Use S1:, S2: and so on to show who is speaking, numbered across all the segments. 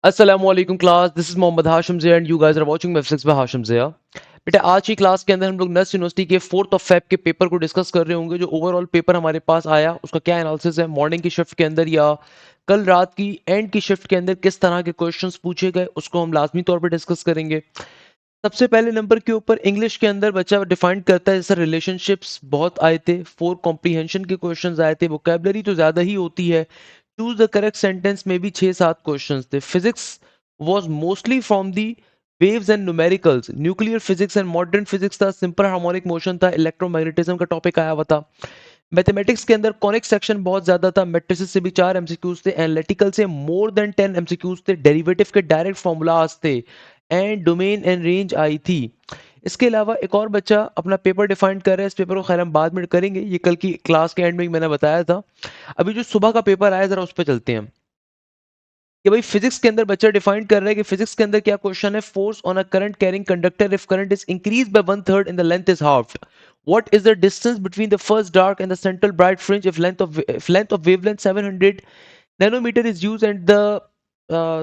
S1: अस्सलामुअलैकुम class, this is Mohammad Hashim Zia and you guys are watching math physics by Hashim Zia. बेटा आज की क्लास के अंदर हम लोग नस यूनिवर्सिटी के 4th ऑफ फेब के पेपर को डिस्कस कर रहे होंगे। जो ओवरऑल पेपर हमारे पास आया उसका क्या एनालिसिस है, मॉर्निंग की शिफ्ट के अंदर या कल रात की एंड की शिफ्ट के अंदर किस तरह के क्वेश्चंस पूछे गए उसको हम लाजमी तौर पर डिस्कस करेंगे। सबसे पहले नंबर के ऊपर इंग्लिश के अंदर बच्चा डिफाइन करता है, जैसे रिलेशनशिप्स बहुत आए थे, 4 कॉम्प्रीहेंशन के क्वेश्चंस आए थे, वोकैबुलरी तो ज़्यादा ही होती है, चूज द करेक्ट सेंटेंस में भी 6-7 क्वेश्चंस थे। Physics was mostly from the waves and numericals, nuclear physics and modern physics था, सिंपल हार्मोनिक मोशन था, इलेक्ट्रोमैग्नेटिज्म का टॉपिक आया हुआ था। मैथमेटिक्स के अंदर कॉनिक सेक्शन बहुत ज्यादा था, मैट्रिसेस से भी 4 एमसीक्यूज थे, एनालिटिकल से मोर देन 10 एमसीक्यूज थे, डेरिवेटिव के डायरेक्ट फॉर्मूलाज थे and domain and range I थी। इसके अलावा एक और बच्चा अपना पेपर डिफाइन कर रहा है, इस पेपर को खैर हम बाद में करेंगे, ये कल की क्लास के एंड में ही मैंने बताया था। अभी जो सुबह का पेपर आया जरा उस पर चलते हैं कि भाई फिजिक्स के अंदर बच्चा डिफाइन कर रहा है कि फिजिक्स के अंदर क्या क्वेश्चन है, force on a current carrying conductor if current is increase by 1/3 in the length is half, what is the distance between the first dark and the central bright fringe if length of wavelength 700 nanometer is used uh,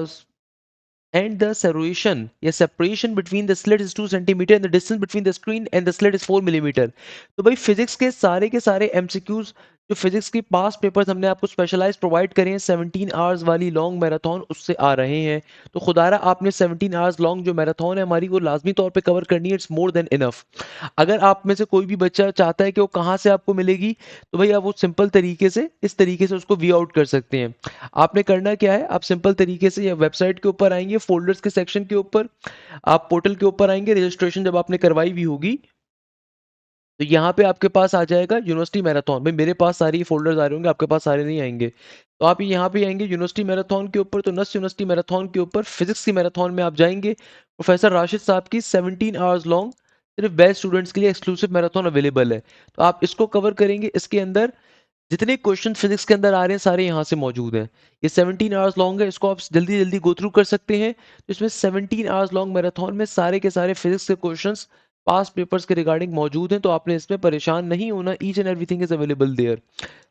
S1: and the separation between the slit is 2 centimeter and the distance between the screen and the slit is 4 millimeter। तो भाई physics के सारे MCQs जो physics के पास papers हमने आपको specialise provide करे हैं 17 आवर्स वाली लॉन्ग मैराथन उससे आ रहे हैं। तो खुदारा आपने 17 आवर्स लॉन्ग जो मैराथन है हमारी वो लाजमी तौर पे कवर करनी है, इट्स मोर देन इनफ। अगर आप में से कोई भी बच्चा चाहता है कि वो कहाँ से आपको मिलेगी, तो भाई आप वो सिंपल तरीके से इस तरीके से उसको वी आउट कर सकते हैं। आपने करना क्या है, आप सिंपल तरीके से या वेबसाइट के ऊपर आएंगे, फोल्डर्स के सेक्शन के ऊपर, आप पोर्टल के ऊपर आएंगे, रजिस्ट्रेशन जब आपने करवाई हुई होगी तो यहाँ पे आपके पास आ जाएगा यूनिवर्सिटी मैराथन। भाई मेरे पास सारी फोल्डर्स आ रहे होंगे, आपके पास सारे नहीं आएंगे। तो आप यहाँ पे आएंगे यूनिवर्सिटी मैराथन के ऊपर, तो नस यूनिवर्सिटी मैराथन के ऊपर फिजिक्स की मैराथन में आप जाएंगे, प्रोफेसर राशिद साहब की 17 आवर्स लॉन्ग सिर्फ बेस्ट स्टूडेंट्स के लिए एक्सक्लूसिव मैराथन अवेलेबल है। तो आप इसको कवर करेंगे, इसके अंदर जितने क्वेश्चन फिजिक्स के अंदर आ रहे हैं सारे यहाँ से मौजूद हैं। ये 17 आवर्स लॉन्ग है, इसको आप जल्दी जल्दी गो थ्रू कर सकते हैं। तो इसमें 17 आवर्स लॉन्ग मैराथन में सारे के सारे फिजिक्स के क्वेश्चंस पास्ट पेपर्स के रिगार्डिंग मौजूद हैं, तो आपने इसमें परेशान नहीं होना, each and everything is available there.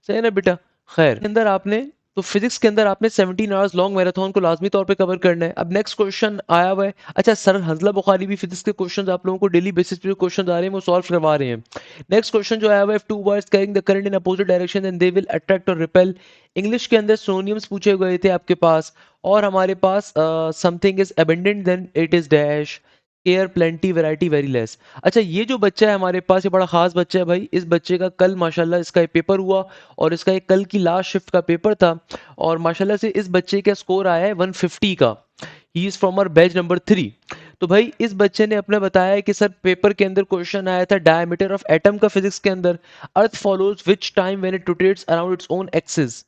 S1: सही है ना बेटा? खैर के अंदर आपने तो फिजिक्स के अंदर आपने 17 आवर्स लॉन्ग मैराथन को लाजमी तौर पे कवर करना है। अब नेक्स्ट क्वेश्चन आया हुआ है, अच्छा सर हंजला बुखारी भी फिजिक्स के क्वेश्चंस आप लोगों को डेली बेसिस पे जो क्वेश्चंस आ रहे हैं वो सॉल्व करवा रहे हैं। नेक्स्ट क्वेश्चन जो आया हुआ है, to wires carrying the current in opposite direction and they will attract और रिपेल। इंग्लिश के अंदर सिनोनिम्स पूछे गए थे आपके पास, और हमारे पास something is abundant then it is dash, care plenty variety very less. अच्छा ये जो बच्चा है हमारे पास, ये बड़ा खास बच्चा है भाई, इस बच्चे का कल माशाल्लाह इसका एक पेपर हुआ और इसका एक कल की लास्ट शिफ्ट का पेपर था, और माशाल्लाह से इस बच्चे का स्कोर आया है 150 का। He is from our batch number 3। तो भाई इस बच्चे ने अपना बताया है कि सर पेपर के अंदर क्वेश्चन आया था डायमीटर ऑफ एटम का फिजिक्स के अंदर, earth follows which time when it rotates around its own axis,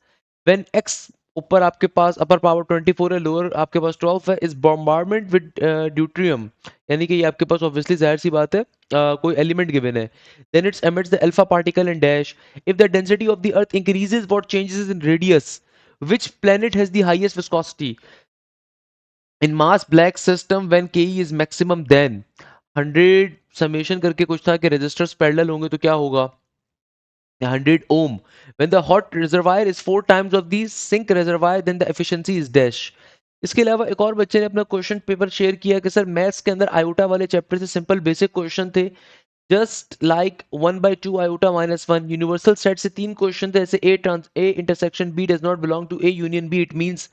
S1: when X ऊपर आपके पास अपर पावर 24 है, लोअर आपके पास 12 है, इज बॉम्बार्डमेंट विद ड्यूट्रियम, यानी कि ये आपके पास ऑब्वियसली जाहिर सी बात है कोई एलिमेंट गिवन है, then it's emits the alpha particle and dash, if the density of the earth increases what changes in radius, which planet has the highest viscosity in mass black system when ke is maximum, then 100 summation करके कुछ था कि resistors parallel होंगे तो क्या होगा 100 ohm, when the hot reservoir is 4 times of the sink reservoir then the efficiency is dash। इसके अलावा एक और बच्चे ने अपना क्वेश्चन पेपर शेयर किया कि सर मैथ्स के अंदर आयोटा वाले चैप्टर से सिंपल बेसिक क्वेश्चन थे, just like 1/2 iota -1, universal set से 3 क्वेश्चन थे, जैसे A intersection B does not belong to A union B, it means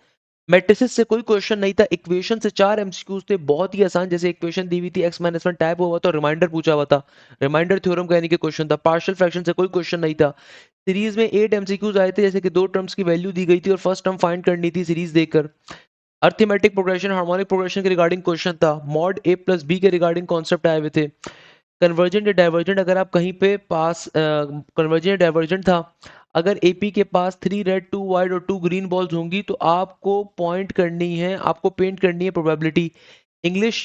S1: matrices से कोई क्वेश्चन नहीं था, इक्वेशन से 4 एमसीक्यूज थे बहुत ही आसान, जैसे इक्वेशन दी हुई थी x-1 टाइप हुआ था, रिमाइंडर पूछा हुआ था, रिमाइंडर थ्योरम का यानी कि क्वेश्चन था, पार्शियल फ्रैक्शन से कोई क्वेश्चन नहीं था। सीरीज में 8 एमसीक्यूज आए थे, जैसे कि दो टर्म्स की वैल्यू दी गई थी और फर्स्ट टर्म फाइंड करनी थी सीरीज देखकर, अर्थमेटिक प्रोग्रेशन हार्मोनिक प्रोग्रेशन के रिगार्डिंग क्वेश्चन था, मॉड ए प्लस बी के रिगार्डिंग कॉन्सेप्ट आए हुए थे, कन्वर्जेंट या डाइवर्जेंट अगर आप कहीं पे पास कन्वर्जेंट या डाइवर्जेंट था, अगर एपी के पास 3 रेड 2 वाइट और 2 ग्रीन बॉल्स होंगी तो आपको पॉइंट करनी है, आपको पेंट करनी है प्रोबेबिलिटी। इंग्लिश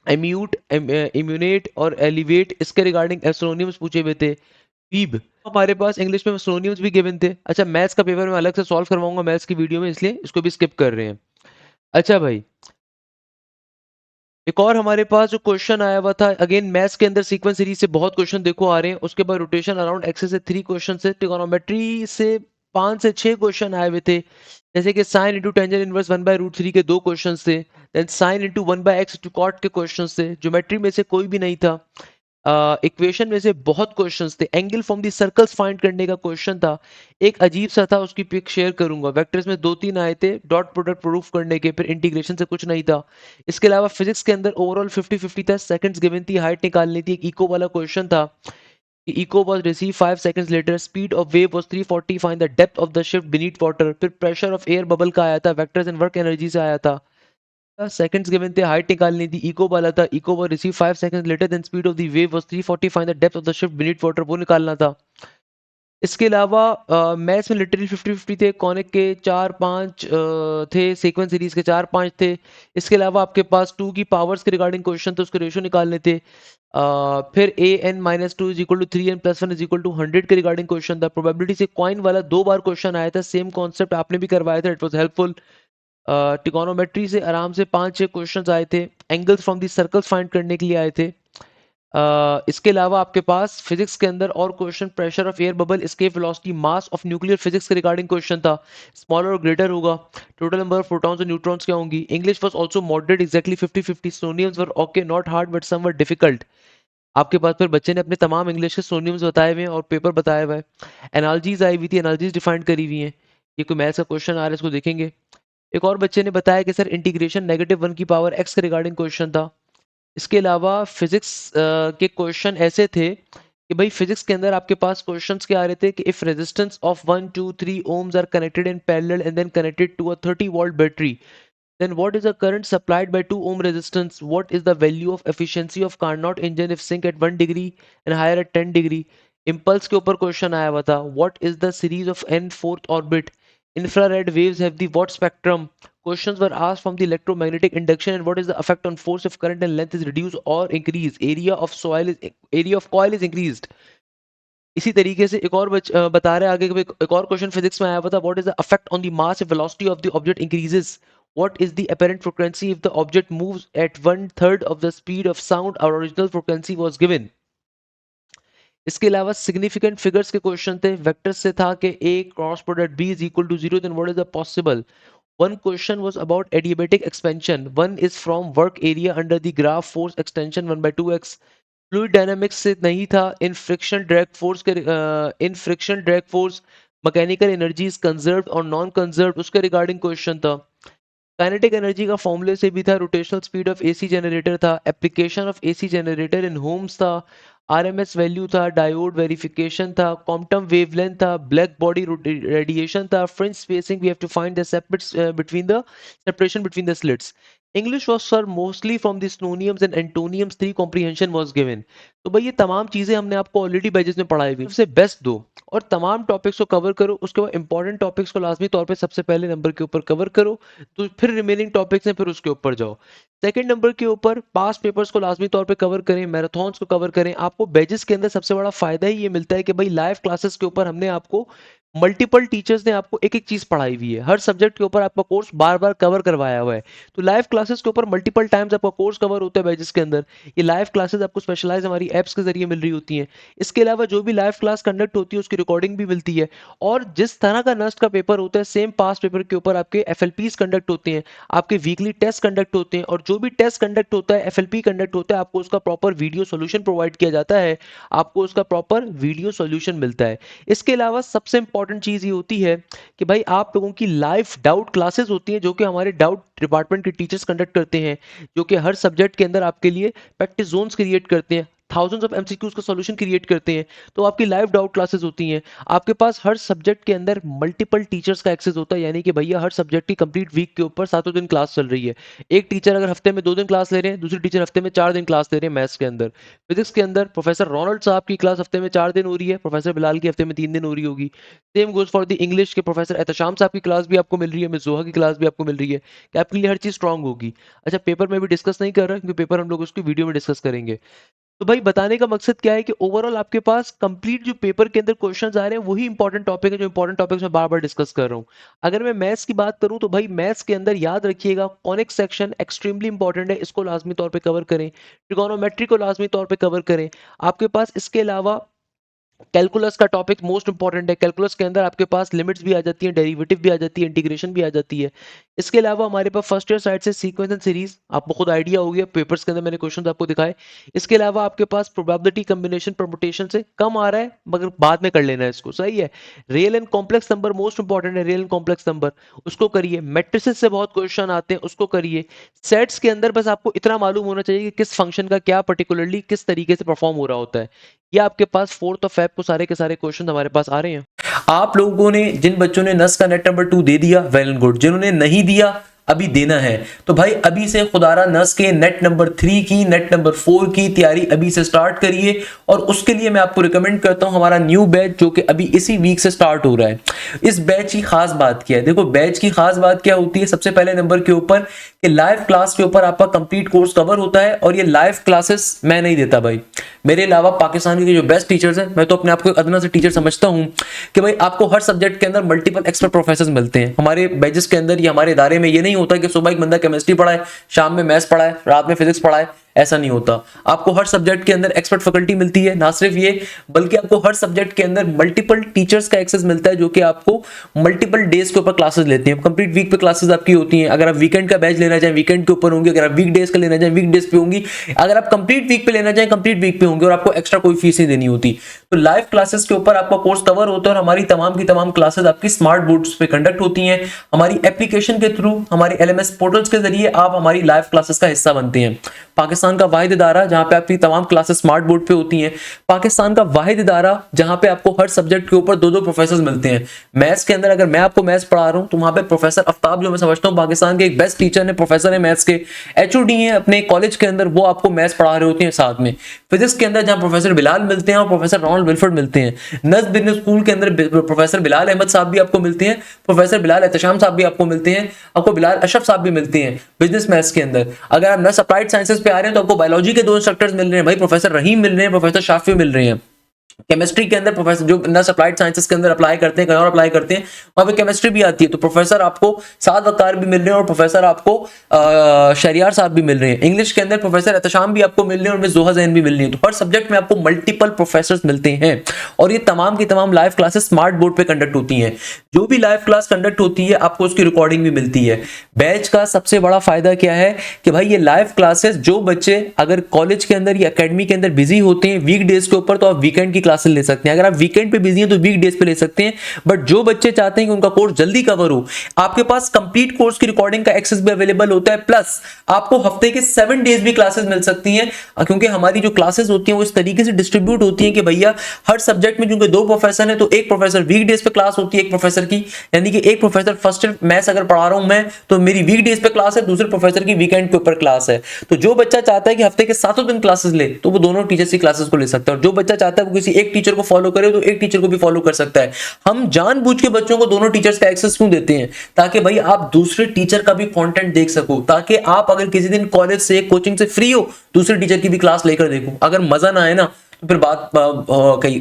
S1: एम्यूट इम्यूनेट और एलिवेट इसके रिगार्डिंग एस्ट्रोनिम्स पूछे हुए थे। वीब हमारे पास इंग्लिश में एस्ट्रोनिम्स भी गिवन थे। अच्छा मैथ्स का पेपर मैं अलग से सॉल्व करवाऊंगा मैथ्स की वीडियो में, इसलिए इसको भी स्किप कर रहे हैं। अच्छा भाई एक और हमारे पास जो क्वेश्चन आया हुआ था, अगेन मैथ्स के अंदर सीक्वेंस सीरीज से बहुत क्वेश्चन देखो आ रहे हैं, उसके बाद रोटेशन अराउंड एक्सिस से 3 क्वेश्चन से, ट्रिगोनोमेट्री से 5 से 6 क्वेश्चन आए हुए थे, जैसे कि साइन इंटू टेंजेंट इनवर्स 1/√3 के 2 क्वेश्चंस थे, then sine into 1/x into cot के क्वेश्चंस थे, ज्योमेट्री में से कोई भी नहीं था, इक्वेशन में से बहुत क्वेश्चंस थे, angle from the circles find करने का क्वेश्चन था, एक अजीब सा था, उसकी पिक शेयर करूंगा, वेक्टर्स में 2-3 आए थे, डॉट प्रोडक्ट प्रूफ करने के, फिर इंटीग्रेशन से कुछ नहीं था। इसके अलावा फिजिक्स के अंदर ओवरऑल 50-50 था, सेकंड्स गिवन थी, हाइट निकालनी थी, एक इको वाला क्वेश्चन था, echo was received 5 seconds later, speed of wave was 340, find the depth of the ship beneath water, फिर pressure of air bubble का आया था, vectors and work energy से आया था, सेकंड्स गिवन थे, हाइट निकालनी थी, इको वाला था, eco was received 5 seconds later, then speed of the wave was 340, find the depth of the ship beneath water, वो निकालना था। इसके अलावा मैथ्स में लिटरली 50-50 थे, कॉनिक के 4-5 थे, सीक्वेंस सीरीज के 4-5 थे। इसके अलावा आपके पास 2 की पावर्स के रिगार्डिंग क्वेश्चन थे, उसके रेशियो निकालने थे। फिर an-2 is equal to 3n plus 1 is equal to 100 के रिगार्डिंग क्वेश्चन था। प्रोबेबिलिटी से कॉइन वाला 2 बार क्वेश्चन आया था, सेम कॉन्सेप्ट आपने भी करवाया था, इट वाज हेल्पफुल। ट्रिगोनोमेट्री से आराम से 5-6 क्वेश्चंस आए थे, angles from the circles find करने के लिए आए थे। इसके अलावा आपके पास फिजिक्स के अंदर और question, pressure of air bubble, escape velocity, mass of nuclear physics के रिगार्डिंग क्वेश्चन था, स्मॉलर और ग्रेटर होगा, टोटल नंबर ऑफ प्रोटॉन्स और न्यूट्रॉन्स क्या होंगी। English was also moderate, exactly 50-50, synonyms were okay, not hard but some were difficult. आपके पास फिर बच्चे ने अपने तमाम इंग्लिश के सिनोनिम्स बताए हुए हैं और पेपर बताया हुआ है। एनालॉजीज आई हुई थी, एनालॉजीज डिफाइंड करी हुई हैं, ये कोई मैथ्स का क्वेश्चन आ रहा है, इसको देखेंगे। एक और बच्चे ने बताया कि सर इंटीग्रेशन -1 की पावर x के रिगार्डिंग क्वेश्चन था। इसके अलावा फिजिक्स के क्वेश्चन ऐसे थे कि भाई फिजिक्स के अंदर आपके पास क्वेश्चंस क्या आ रहे थे कि if resistance of 1 2 3 ohms are connected in parallel and then connected to a 30 volt battery, then what is the current supplied by 2 ohm resistance, what is the value of efficiency of Carnot engine if sink at 1 degree and higher at 10 degree। impulse के ऊपर question आया हुआ था, what is the series of n fourth orbit, infrared waves have the what spectrum, questions were asked from the electromagnetic induction and what is the effect on force if current and length is reduced or increased, area of coil is increased। इसी तरीके से एक और बता रहे हैं आगे कि एक और क्वेश्चन फिजिक्स में आया हुआ था, what is the effect on the mass if velocity of the object increases, what is the apparent frequency if the object moves at 1/3 of the speed of sound, और ओरिजिनल फ्रीक्वेंसी वाज गिवन। इसके अलावा significant figures के question थे, vectors से था कि a cross product b is equal to 0, then what is the possible. one question was about adiabatic expansion, one is from work area under the graph force extension 1/2x। Fluid dynamics से नहीं था, in friction drag force mechanical energy is conserved और non conserved, उसके regarding question था। Kinetic energy का फॉर्मूले से भी था, rotational speed of AC generator था, application of AC generator in homes था, आरएमएस वैल्यू था, डायोड वेरिफिकेशन था, क्वांटम वेवलेंथ था, ब्लैक बॉडी रेडिएशन था, fringe spacing, we have to find the separation between the slits. English was sir mostly from the synonyms and antonyms, 3 comprehension was given। तो भाई ये तमाम चीजें हमने आपको ऑलरेडी बैचेस में पढ़ाई हुई, सबसे बेस्ट दो और तमाम टॉपिक्स को कवर करो, उसके बाद इंपॉर्टेंट टॉपिक्स को लाजमी तौर पे सबसे पहले नंबर के ऊपर कवर करो, तो फिर रिमेनिंग टॉपिक्स हैं फिर उसके ऊपर जाओ। सेकंड नंबर के ऊपर पास्ट पेपर्स को लाजमी तौर पे कवर करें, मैराथन्स को कवर करें। आपको बैचेस के अंदर सबसे बड़ा फायदा ही ये मिलता है कि भाई लाइव क्लासेस के ऊपर हमने आपको मल्टीपल टीचर्स ने आपको एक एक चीज पढ़ाई हुई है, हर सब्जेक्ट के ऊपर आपका कोर्स बार बार कवर करवाया हुआ है, तो लाइव क्लासेस के ऊपर मल्टीपल टाइम्स आपका कोर्स कवर होता है बैचेस के अंदर। ये लाइव क्लासेस आपको स्पेशलाइज हमारी एप्स के जरिए मिल रही होती हैं। इसके अलावा जो भी लाइव क्लास कंडक्ट होती है उसकी रिकॉर्डिंग भी मिलती है, और जिस तरह का नस्ट का पेपर होता है सेम पास्ट पेपर के ऊपर आपके एफएलपीस कंडक्ट होते हैं, आपके वीकली टेस्ट कंडक्ट होते हैं, और जो भी टेस्ट कंडक्ट होता है, एफएलपी कंडक्ट होता है, आपको उसका प्रॉपर वीडियो सॉल्यूशन प्रोवाइड किया जाता है, आपको उसका प्रॉपर वीडियो सॉल्यूशन मिलता है। इसके अलावा सबसे इंपॉर्टेंट चीज ये होती है कि भाई आप लोगों की लाइव डाउट क्लासेस होती हैं, जो कि हमारे डाउट डिपार्टमेंट के टीचर्स कंडक्ट करते हैं, जो कि हर सब्जेक्ट के अंदर आपके लिए प्रैक्टिस जोन्स क्रिएट करते हैं, थाउजेंड्स ऑफ एमसीक्यूज का सॉल्यूशन क्रिएट करते हैं। तो आपकी लाइव डाउट क्लासेस होती हैं, आपके पास हर सब्जेक्ट के अंदर मल्टीपल टीचर्स का एक्सेस होता है, यानी कि भैया हर सब्जेक्ट की कंप्लीट वीक के ऊपर 7 दिन क्लास चल रही है। एक टीचर अगर हफ्ते में 2 दिन क्लास ले रहे हैं, दूसरी टीचर हफ्ते में 4 दिन क्लास ले रहे हैं। मैथ्स के अंदर, फिजिक्स के अंदर प्रोफेसर रोनाल्ड साहब की क्लास हफ्ते में 4 दिन हो रही है, प्रोफेसर बिलाल की हफ्ते में 3 दिन हो रही होगी। Same goes for the English के प्रोफेसर एहतशाम साहब की क्लास भी आपको मिल रही है, मिस जोहा की क्लास भी आपको मिल रही है, कि आपके लिए हर चीज स्ट्रांग होगी। अच्छा, पेपर में भी डिस्कस नहीं कर रहा क्योंकि पेपर हम लोग उसकी वीडियो में डिस्कस करेंगे। तो भाई बताने का मकसद क्या है कि ओवरऑल आपके पास कंप्लीट जो पेपर के अंदर क्वेश्चंस आ रहे हैं वही इंपॉर्टेंट टॉपिक है, जो इंपॉर्टेंट टॉपिक्स मैं बार बार डिस्कस कर रहा हूं। अगर मैं मैथ्स की बात करूं तो भाई मैथ्स के अंदर याद रखिएगा कॉनिक सेक्शन एक्सट्रीमली इंपॉर्टेंट है, इसको लाजमी तौर पे कवर करें, ट्रिगोनोमेट्री को लाजमी तौर पे कवर करें। आपके पास इसके अलावा कैलकुलस का टॉपिक मोस्ट इंपॉर्टेंट है। कैलकुलस के अंदर आपके पास लिमिट्स भी आ जाती है, डेरिवेटिव भी आ जाती है, इंटीग्रेशन भी आ जाती है। इसके अलावा हमारे पास फर्स्ट ईयर साइड से सीक्वेंस एंड सीरीज, आपको खुद आइडिया हो गया, पेपर्स के अंदर मैंने क्वेश्चन आपको दिखाए। इसके अलावा आपके पास प्रोबेबिलिटी कम्बिनेशन परमुटेशन से कम आ रहा है, मगर बाद में कर लेना है इसको, सही है। Real and complex number most important है, रियल एंड कॉम्प्लेक्स नंबर, उसको करिए। मैट्रिसेस से बहुत क्वेश्चन आते हैं, उसको करिए। सेट्स के अंदर बस आपको इतना मालूम होना चाहिए कि किस फंक्शन का क्या पर्टिकुलरली किस तरीके से परफॉर्म हो रहा होता है। ये आपके पास 4th ऑफ फेब को सारे के सारे क्वेश्चन हमारे पास आ रहे हैं।
S2: आप लोगों ने, जिन बच्चों ने नस का नेट नंबर 2 दे दिया, वेल एंड गुड। जिन्होंने नहीं दिया, अभी देना है, तो भाई अभी से खुदारा नस के नेट नंबर 3 की, नेट नंबर 4 की तैयारी अभी से स्टार्ट करिए। और उसके लिए मैं आपको रिकमेंड करता हूं हमारा न्यू बैच, जो कि अभी इसी वीक से स्टार्ट हो रहा है। इस बैच की खास बात क्या है? देखो, बैच की खास बात क्या होती है? सबसे पहले नंबर के ऊपर कि लाइव क्लास के ऊपर आपका कंप्लीट कोर्स कवर होता है। और ये लाइव क्लासेस मैं नहीं देता भाई, मेरे अलावा पाकिस्तान के जो बेस्ट टीचर्स हैं, मैं तो अपने आप को अदना से टीचर समझता हूं, कि भाई आपको हर सब्जेक्ट के अंदर मल्टीपल एक्सपर्ट प्रोफेसर मिलते हैं हमारे बैचेस के अंदर या हमारे इदारे में। ये नहीं होता कि सुबह एक बंदा केमिस्ट्री पढ़ाए, शाम में मैथ्स पढ़ाए, रात में फिजिक्स पढ़ाए, ऐसा नहीं होता। आपको हर सब्जेक्ट के अंदर एक्सपर्ट फैकल्टी मिलती है। ना सिर्फ ये, बल्कि आपको हर सब्जेक्ट के अंदर मल्टीपल टीचर्स का एक्सेस मिलता है, जो कि आपको मल्टीपल डेज के ऊपर क्लासेस लेते हैं। कंप्लीट वीक पे क्लासेस आपकी होती हैं। अगर आप वीकेंड का बैच लेना चाहें, वीकेंड के ऊपर होंगे। अगर आप वीक डेज का लेना चाहें, वीक डेज पे होंगी। अगर आप कंप्लीट वीक पे लेना चाहें, कंप्लीट वीक पे होंगे, और आपको एक्स्ट्रा कोई फीस नहीं देनी होती। तो लाइव क्लासेस के ऊपर आपका कोर्स कवर होता है, और हमारी तमाम की तमाम क्लासेस आपकी स्मार्ट बोर्ड्स पे कंडक्ट होती हैं। हमारी एप्लीकेशन के थ्रू, हमारे एलएमएस पोर्टल्स के जरिए आप हमारी लाइव क्लासेस का हिस्सा बनते हैं। पाकिस्तान का वाहिद इदारा जहां पे आपकी तमाम क्लासेस स्मार्ट बोर्ड पे होती हैं। पाकिस्तान का वाहिद इदारा जहां पे आपको हर सब्जेक्ट के ऊपर 2-2 प्रोफेसर मिलते हैं। मैथ्स के अंदर अगर मैं आपको मैथ्स पढ़ा रहा हूं, तो वहां पे प्रोफेसर आफ्ताब, जो मैं समझता हूं पाकिस्तान के एक बेस्ट टीचर है, प्रोफेसर है मैथ्स के, एचओडी हैं अपने कॉलेज के अंदर, वो आपको मैथ्स पढ़ा रहे होते हैं साथ में। फिजिक्स के अंदर जहां प्रोफेसर बिलाल मिलते हैं और प्रोफेसर रोनाल्ड विल्फर्ड मिलते हैं। नज़ बिजनेस स्कूल के अंदर प्रोफेसर बिलाल अहमद साहब भी आपको मिलते हैं, प्रोफेसर बिलाल एहतशाम साहब भी आपको मिलते हैं, आपको बिलाल अशरफ साहब भी मिलते हैं बिजनेस मैथ्स के अंदर। अगर आप नस अप्लाइड साइंसेस पे आ रहे हैं, तो आपको बायोलॉजी के 2 इंस्ट्रक्टर्स मिल रहे हैं भाई, प्रोफेसर रहीम मिल रहे हैं, प्रोफेसर शाफी मिल रहे हैं। केमिस्ट्री के अंदर प्रोफेसर जो नस अप्लाइड साइंसेस के अंदर अप्लाई करते हैं, कहीं और अप्लाई करते हैं, वहां पे केमिस्ट्री भी आती है, तो प्रोफेसर आपको साद वकार भी मिल रहे हैं, और प्रोफेसर आपको शरियार साहब भी मिल रहे हैं। इंग्लिश के अंदर प्रोफेसर एहतशाम भी आपको मिल रहे हैं, और मिस जोहा जैन भी मिल रही है। तो हर सब्जेक्ट में आपको मल्टीपल प्रोफेसर मिलते हैं, और ये तमाम की तमाम लाइव क्लासेस स्मार्ट बोर्ड पे कंडक्ट होती हैं। जो भी लाइव क्लास कंडक्ट होती है, आपको उसकी रिकॉर्डिंग भी मिलती है। बैच का सबसे बड़ा फायदा क्या है कि भाई ये लाइव क्लासेस, जो बच्चे अगर कॉलेज के अंदर या एकेडमी के अंदर बिजी होते हैं वीक डेज के ऊपर, तो आप वीकेंड की क्लासेस ले सकते हैं। अगर आप वीकेंड पे बिजी हैं तो वीक डेज पे ले सकते हैं। बट जो बच्चे चाहते हैं कि उनका कोर्स जल्दी कवर हो, आपके पास कंप्लीट कोर्स की रिकॉर्डिंग का एक्सेस भी अवेलेबल होता है। प्लस आपको हफ्ते के 7 डेज भी क्लासेस मिल सकती हैं, क्योंकि हमारी जो क्लासेस होती हैं वो इस तरीके से डिस्ट्रीब्यूट होती हैं कि भैया हर सब्जेक्ट में क्योंकि 2 प्रोफेसर हैं, तो एक प्रोफेसर वीक डेज पे क्लास होती है एक प्रोफेसर की, यानी कि एक प्रोफेसर फर्स्ट मैथ्स अगर पढ़ा रहा हूं मैं, तो मेरी वीक डेज पे क्लास है, दूसरे प्रोफेसर की वीकेंड के ऊपर क्लास है। तो जो बच्चा चाहता है कि हफ्ते के 7 दिन क्लासेस ले, तो वो दोनों टीचर्स की क्लासेस को ले सकता है। और जो बच्चा चाहता है वो किसी एक टीचर को फॉलो करे, तो एक टीचर को भी फॉलो कर सकता है। हम जानबूझ के बच्चों को दोनों टीचर्स का एक्सेस क्यों देते हैं? ताकि भाई आप दूसरे टीचर का भी कंटेंट देख सको, ताकि आप अगर किसी दिन कॉलेज से कोचिंग से फ्री हो, दूसरे टीचर की भी क्लास लेकर देखो। अगर मजा ना आए ना, तो फिर बात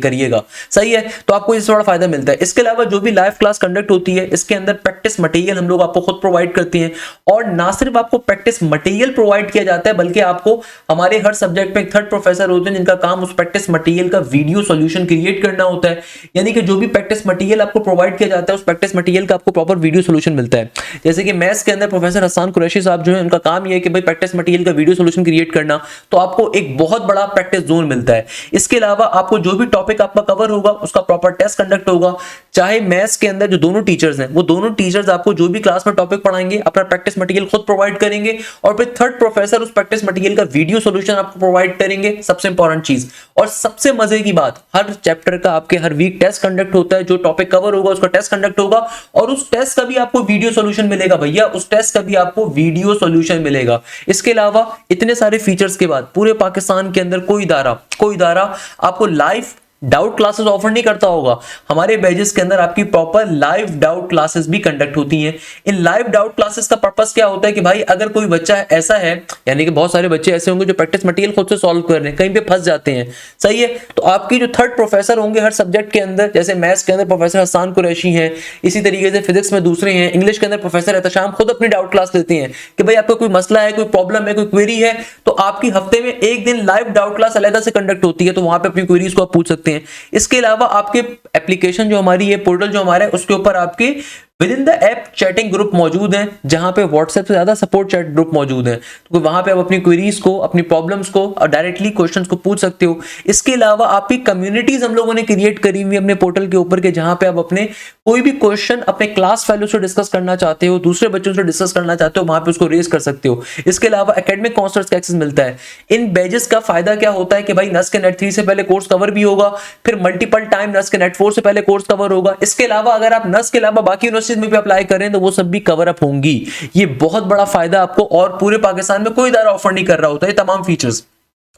S2: करिएगा, सही है। तो आपको इससे बड़ा फायदा मिलता है। इसके अलावा जो भी लाइव क्लास कंडक्ट होती है, इसके अंदर प्रैक्टिस मटेरियल हम लोग आपको खुद प्रोवाइड करते हैं। और ना सिर्फ आपको प्रैक्टिस मटेरियल प्रोवाइड किया जाता है, बल्कि आपको हमारे हर सब्जेक्ट में एक थर्ड प्रोफेसर होते हैं, जिनका काम उस प्रैक्टिस मटेरियल का वीडियो सॉल्यूशन क्रिएट करना होता है। यानी कि जो भी प्रैक्टिस मटेरियल आपको प्रोवाइड किया जाता है, उस प्रैक्टिस मटेरियल का आपको प्रॉपर वीडियो सॉल्यूशन मिलता है। जैसे कि मैथ्स के अंदर प्रोफेसर हसन कुरैशी साहब जो है, उनका काम यह है कि भाई प्रैक्टिस मटेरियल का वीडियो सॉल्यूशन क्रिएट करना, तो आपको एक बहुत बड़ा प्रैक्टिस जोन मिलता है। इसके अलावा आपको जो भी टॉपिक आपका कवर होगा, उसका प्रॉपर टेस्ट कंडक्ट होगा। चाहे मैथ्स के अंदर जो दोनों टीचर्स हैं, वो दोनों टीचर्स आपको जो भी क्लास में टॉपिक पढ़ाएंगे, अपना प्रैक्टिस मटेरियल खुद प्रोवाइड करेंगे, और फिर थर्ड प्रोफेसर उस प्रैक्टिस मटेरियल का वीडियो सॉल्यूशन आपको प्रोवाइड करेंगे। सबसे इंपॉर्टेंट चीज और सबसे मजे की बात, हर चैप्टर का आपके हर वीक टेस्ट कंडक्ट होता है। जो टॉपिक कवर होगा उसका टेस्ट कंडक्ट होगा, और उस टेस्ट का भी आपको वीडियो सॉल्यूशन मिलेगा भैया, उस टेस्ट का भी आपको वीडियो सॉल्यूशन मिलेगा। इसके अलावा इतने सारे फीचर्स के बाद पूरे पाकिस्तान के अंदर कोई इदारा आपको लाइव डाउट क्लासेस ऑफर नहीं करता होगा। हमारे बैचेस के अंदर आपकी प्रॉपर लाइव डाउट क्लासेस भी कंडक्ट होती हैं। इन लाइव डाउट क्लासेस का पर्पस क्या होता है कि भाई अगर कोई बच्चा ऐसा है, यानी कि बहुत सारे बच्चे ऐसे होंगे जो प्रैक्टिस मटेरियल खुद से सॉल्व कर रहे हैं, कहीं पे फंस जाते हैं, सही है, तो आपकी जो थर्ड प्रोफेसर होंगे हर सब्जेक्ट के अंदर, जैसे मैथ्स के अंदर प्रोफेसर हसन कुरैशी हैं, इसी तरीके से फिजिक्स में दूसरे हैं, इंग्लिश के अंदर प्रोफेसर एहतशाम खुद अपनी डाउट क्लास लेते हैं कि भाई आपका कोई मसला है, कोई प्रॉब्लम है, कोई क्वेरी है, तो आपकी हफ्ते में एक दिन लाइव डाउट क्लास अलग से कंडक्ट होती है, तो वहां पे अपनी क्वेरीज को आप पूछ सकते हैं। सकते हैं। इसके अलावा आपके एप्लीकेशन जो हमारी ये पोर्टल जो हमारा है उसके ऊपर आपके with in the app chatting group मौजूद हैं, जहां पे व्हाट्सएप से ज्यादा सपोर्ट चैट ग्रुप मौजूद है, तो वहां पे आप अपनी क्वेरीज को, अपनी प्रॉब्लम्स को और डायरेक्टली क्वेश्चंस को पूछ सकते हो। इसके अलावा आपकी कम्युनिटीज हम लोगों ने क्रिएट करी हुई अपने पोर्टल के ऊपर के, जहां पे आप अपने कोई भी क्वेश्चन अपने क्लास फेलो से डिस्कस करना चाहते हो, दूसरे बच्चों से डिस्कस करना चाहते हो, वहां पे उसको रेज कर सकते हो। इसके अलावा एकेडमिक काउंसलर्स का एक्सेस मिलता है। इन बैजेस का फायदा क्या होता है कि भाई नस के नेट 3 से पहले कोर्स कवर भी होगा, फिर मल्टीपल टाइम नस के नेट 4 से पहले कोर्स कवर होगा। इसके अलावा अगर आप नस के अलावा बाकी यूनिवर्सिटीज में भी अप्लाई करें तो वो सब भी कवर अप होंगी। ये बहुत बड़ा फायदा आपको, और पूरे पाकिस्तान में कोई इदारा ऑफर नहीं कर रहा होता ये तमाम फीचर्स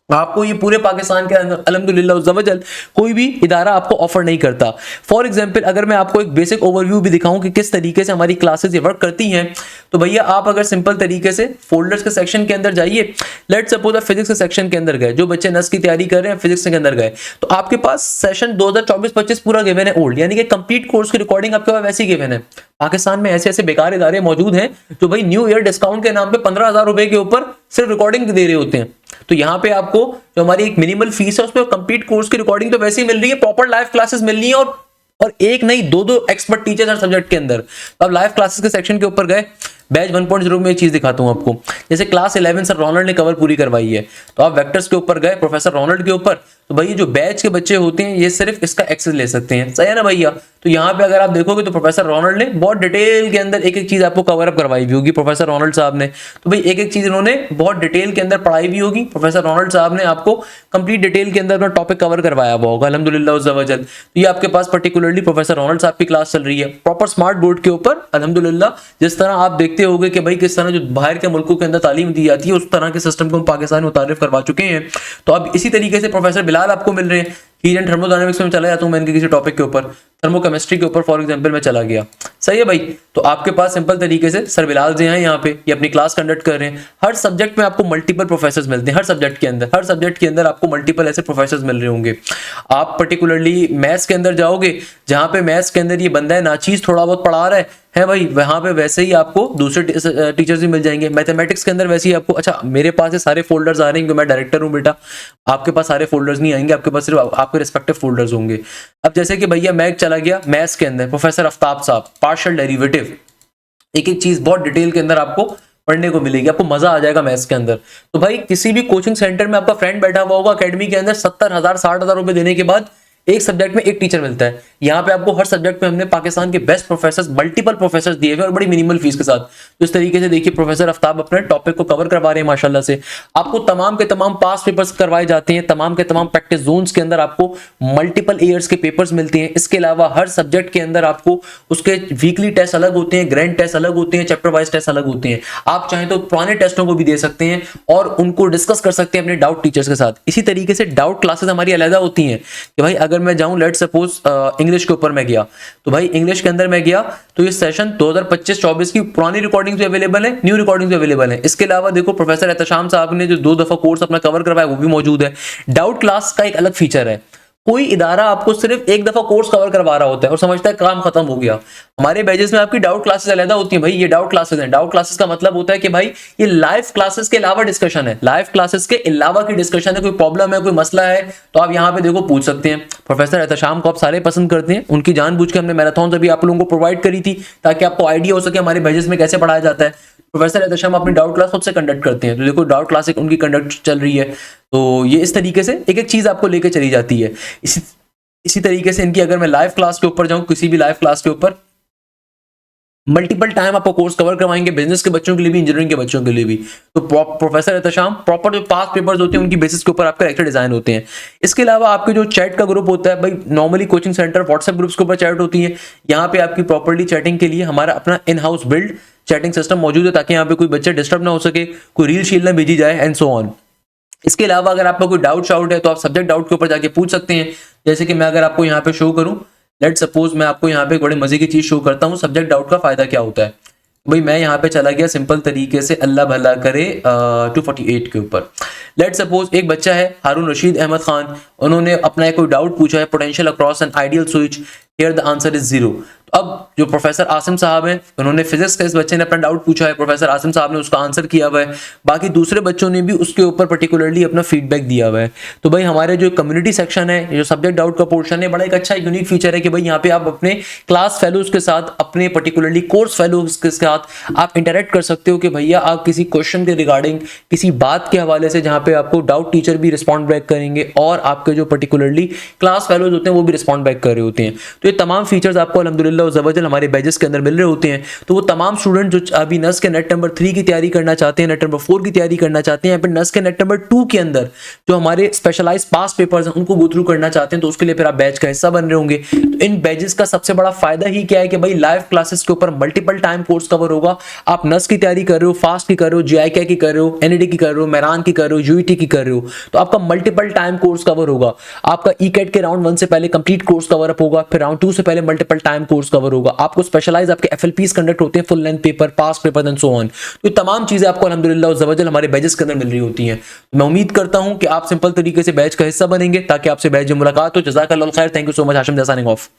S2: आपको, ये पूरे पाकिस्तान के अंदर अल्हम्दुलिल्लाह उज़्ज़वजल कोई भी इदारा आपको ऑफर नहीं करता। फॉर एग्जांपल अगर मैं आपको एक बेसिक ओवरव्यू भी दिखाऊं कि किस तरीके से हमारी क्लासेस ये वर्क करती हैं, तो भैया आप अगर सिंपल तरीके से फोल्डर्स के सेक्शन के अंदर जाइए, लेट सपोज आप फिजिक्स के सेक्शन के अंदर गए, जो बच्चे नस की तैयारी कर रहे हैं फिजिक्स के अंदर गए, तो आपके पास सेशन 2024-25 पूरा गिवन है ओल्ड, यानी कि कंप्लीट कोर्स की रिकॉर्डिंग आपके पास वैसी गिवन है। पाकिस्तान में ऐसे ऐसे बेकार इदारे मौजूद हैं जो भाई न्यू ईयर डिस्काउंट के नाम पे 15,000 रुपए के ऊपर सिर्फ रिकॉर्डिंग दे रहे होते हैं। तो यहाँ पे आपको जो हमारी एक मिनिमल फीस है उसमें कंप्लीट कोर्स की रिकॉर्डिंग तो वैसे ही मिल रही है, प्रॉपर लाइव क्लासेस मिल रही है, और एक नहीं दो एक्सपर्ट टीचर्स हर सब्जेक्ट के अंदर। तो आप लाइव क्लासेस के सेक्शन के ऊपर गए, बैच 1.0 में एक चीज दिखाता हूं आपको। जैसे क्लास 11 सर रोनाल्ड ने कवर पूरी करवाई है, तो आप वेक्टर्स के ऊपर गए, प्रोफेसर रोनाल्ड के ऊपर, तो भाई जो बैच के बच्चे होते हैं ये सिर्फ इसका एक्सेस ले सकते हैं, सही है ना भैया। तो यहाँ पे अगर आप देखोगे तो प्रोफेसर रोनाल्ड ने बहुत डिटेल के अंदर एक एक चीज आपको कवर अप करवाई भी होगी, प्रोफेसर रोनाल्ड साहब ने। तो भाई एक एक चीज इन्होंने बहुत डिटेल के अंदर पढ़ाई भी होगी, प्रोफेसर रोनाल्ड साहब ने आपको कंप्लीट डिटेल के अंदर अपना टॉपिक कवर करवाया हुआ होगा अल्हम्दुलिल्लाह उज़्ज़वजल। तो ये आपके पास पर्टिकुलरली प्रोफेसर रोनाल्ड साहब की क्लास चल रही है प्रॉपर स्मार्ट बोर्ड के ऊपर अल्हम्दुलिल्लाह। जिस तरह आप देखते होगे कि भाई किस तरह जो बाहर के मुल्कों के अंदर तालीम दी जाती है उस तरह के सिस्टम को हम पाकिस्तान में मुतारिफ करवा चुके हैं। तो अब इसी तरीके से प्रोफेसर बिलाल आपको मिल रहे हैं। हीट एंड थर्मोडायनामिक्स में चला जाता हूं मैं इनके किसी टॉपिक के ऊपर, थर्मोकेमिस्ट्री के ऊपर फॉर एग्जांपल में चला गया, सही है भाई। तो आपके पास सिंपल तरीके से सर बिलाल जी हैं यहाँ पे, ये अपनी क्लास कंडक्ट कर रहे हैं। हर सब्जेक्ट में आपको मल्टीपल प्रोफेसर्स मिलते हैं, हर सब्जेक्ट के अंदर आपको मल्टीपल ऐसे प्रोफेसर्स मिल रहे होंगे। आप पर्टिकुलरली मैथ्स के अंदर जाओगे, जहां पे मैथ्स के अंदर ये बंदा है नाचीज थोड़ा बहुत पढ़ा रहा है भाई, वहां पे वैसे ही आपको दूसरे टीचर्स भी मिल जाएंगे। मैथमेटिक्स के अंदर वैसे ही आपको, अच्छा मेरे पास ये सारे फोल्डर्स आ रहे हैं क्योंकि मैं डायरेक्टर हूं बेटा, आपके पास सारे फोल्डर्स नहीं आएंगे, आपके पास सिर्फ आपके रिस्पेक्टिव फोल्डर्स होंगे। अब जैसे कि भैया मैं चला गया मैथ्स के अंदर, प्रोफेसर आफ्ताब साहब पार्शियल डेरिवेटिव, एक एक चीज बहुत डिटेल के अंदर आपको पढ़ने को मिलेगी, आपको मजा आ जाएगा मैथ्स के अंदर। तो भाई किसी भी कोचिंग सेंटर में आपका फ्रेंड बैठा हुआ होगा अकेडमी के अंदर, 70,000 60,000 रुपए देने के बाद एक सब्जेक्ट में एक टीचर मिलता है। यहाँ पे आपको हर सब्जेक्ट में हमने पाकिस्तान के बेस्ट प्रोफेसर, मल्टीपल प्रोफेसर दिए हुए और बड़ी मिनिमल फीस के साथ। तो इस तरीके से देखिए प्रोफेसर आफ्ताब अपने टॉपिक को कवर करवा रहे हैं माशाल्लाह से। आपको तमाम के तमाम पास पेपर्स करवाए जाते हैं, तमाम के तमाम प्रैक्टिस जोन्स के अंदर आपको मल्टीपल ईयर्स के पेपर्स मिलते हैं। इसके अलावा हर सब्जेक्ट के अंदर आपको उसके वीकली टेस्ट अलग होते हैं, ग्रैंड टेस्ट अलग होते हैं, चैप्टर वाइज टेस्ट अलग होते हैं। आप चाहें तो पुराने टेस्टों को भी दे सकते हैं और उनको डिस्कस कर सकते हैं अपने डाउट टीचर्स के साथ। इसी तरीके से डाउट क्लासेस हमारी अलग होती हैं कि भाई अगर मैं जाऊं लेट सपोज इंग्लिश के ऊपर मैं गया, तो भाई इंग्लिश के अंदर मैं गया तो ये सेशन 2025-24 की पुरानी रिकॉर्डिंग भी अवेलेबल है, न्यू रिकॉर्डिंग भी अवेलेबल है। इसके अलावा देखो प्रोफेसर एहतशाम साहब ने जो 2 दफा कोर्स अपना कवर करवाया वो भी मौजूद है। डाउट क्लास का एक अलग फीचर है, कोई इदारा आपको सिर्फ एक दफा कोर्स कवर करवा रहा होता है और समझता है काम खत्म हो गया। हमारे बैचेस में आपकी डाउट क्लासेस अलग होती हैं भाई, ये डाउट क्लासेस हैं। डाउट क्लासेस का मतलब होता है कि भाई ये लाइव क्लासेस के अलावा डिस्कशन है, लाइव क्लासेस के अलावा की डिस्कशन है। कोई प्रॉब्लम है, कोई मसला है तो आप यहाँ पे देखो पूछ सकते हैं। प्रोफेसर एहतशाम को आप सारे पसंद करते हैं, उनकी जानबूझ के हमने मैराथन अभी आप लोगों को प्रोवाइड करी थी ताकि आपको आइडिया हो सके हमारे बैचेस में कैसे पढ़ाया जाता है। प्रोफेसर एहतशाम अपनी डाउट क्लास खुद से कंडक्ट करते हैं, तो देखो डाउट क्लास एक उनकी कंडक्ट चल रही है। तो ये इस तरीके से एक एक चीज आपको लेके चली जाती है। इसी तरीके से इनकी अगर मैं लाइव क्लास के ऊपर जाऊं, किसी भी लाइव क्लास के ऊपर मल्टीपल टाइम आपको कोर्स कवर करवाएंगे, बिजनेस के बच्चों के लिए भी, इंजीनियरिंग के बच्चों के लिए भी। तो प्रोफेसर एहतशाम प्रॉपर जो पास पेपर्स होते हैं उनकी बेसिस के ऊपर आपके लेक्चर डिजाइन होते हैं। इसके अलावा आपके जो चैट का ग्रुप होता है भाई, normally coaching centre WhatsApp groups के ऊपर चैट होती है, यहाँ पे आपकी प्रॉपर्ली चैटिंग के लिए हमारा अपना in house build chatting system मौजूद है ताकि यहाँ पे कोई बच्चा डिस्टर्ब ना हो सके, कोई रील शील ना भेजी जाए एंड सो ऑन। इसके अलावा अगर आपका कोई डाउट है तो आप सब्जेक्ट डाउट के ऊपर जाके पूछ सकते हैं। जैसे कि मैं अगर आपको यहाँ पे शो करूं, लेट सपोज मैं आपको यहाँ पे बड़े मजे की चीज शो करता हूँ, सब्जेक्ट डाउट का फायदा क्या होता है। भाई मैं यहाँ पे चला गया सिंपल तरीके से, अल्लाह भला करे 248 के ऊपर। लेट सपोज एक बच्चा है हारून रशीद अहमद खान उन्होंने अपना कोई डाउट पूछा है, potential across an ideal switch, here the answer is 0। अब जो प्रोफेसर आसिम साहब हैं, उन्होंने फिजिक्स का इस बच्चे ने अपना डाउट पूछा है, प्रोफेसर आसिम साहब ने उसका आंसर किया हुआ है, बाकी दूसरे बच्चों ने भी उसके ऊपर पर्टिकुलरली अपना फीडबैक दिया हुआ है। तो भाई हमारे जो कम्युनिटी सेक्शन है, जो सब्जेक्ट डाउट का पोर्शन है, बड़ा एक अच्छा यूनिक फीचर है कि भाई यहाँ पे आप अपने क्लास फेलोज के साथ, अपने पर्टिकुलरली कोर्स फेलोज के साथ आप इंटरेक्ट कर सकते हो कि भैया आप किसी क्वेश्चन के रिगार्डिंग, किसी बात के हवाले से जहाँ पे आपको डाउट टीचर भी रिस्पॉन्ड बैक करेंगे और आपके जो पर्टिकुलरली क्लास फेलोज होते हैं वो भी रिस्पॉन्ड बैक कर रहे होते हैं। तो ये तमाम फीचर्स आपको अल्हम्दुलिल्लाह ज़वजल हमारे बैचेस के अंदर मिल रहे होते हैं। तो वो तमाम स्टूडेंट जो अभी नस के नेट नंबर 3 की तैयारी करना चाहते हैं, नेट नंबर 4 की तैयारी करना चाहते हैं, या फिर नस के नेट नंबर 2 के अंदर जो हमारे स्पेशलाइज्ड पास पेपर्स हैं उनको गो थ्रू करना चाहते हैं, तो उसके लिए फिर आप बैच का हिस्सा बन रहे होंगे। तो इन बैचेस का सबसे बड़ा फायदा ही क्या है कि भाई लाइव क्लासेस के ऊपर मल्टीपल टाइम कोर्स कवर होगा। आप नस की तैयारी कर रहे हो, फास्ट की कर रहे हो, जीआईके की कर रहे हो, एनईडी की कर रहे हो, मेरान की कर रहे हो, यूईटी की कर रहे हो, तो आपका मल्टीपल टाइम कोर्स कवर होगा। आपका ईकेट के राउंड 1 से पहले कंप्लीट कोर्स कवर अप होगा, फिर राउंड 2 से पहले मल्टीपल टाइम कोर्स कवर होगा। आपको स्पेशलाइज आपके एफएलपीस कंडक्ट होते हैं, full length paper, pass paper and so on. तो ये तमाम चीजें आपको अल्हम्दुलिल्लाह ज़वजल हमारे बैचेस के अंदर मिल रही होती हैं। मैं उम्मीद करता हूं कि आप सिंपल तरीके से बैच का हिस्सा बनेंगे ताकि आपसे बैच में मुलाकात हो। जज़ाकल्लाह खैर, thank you so much. Hashim signing off.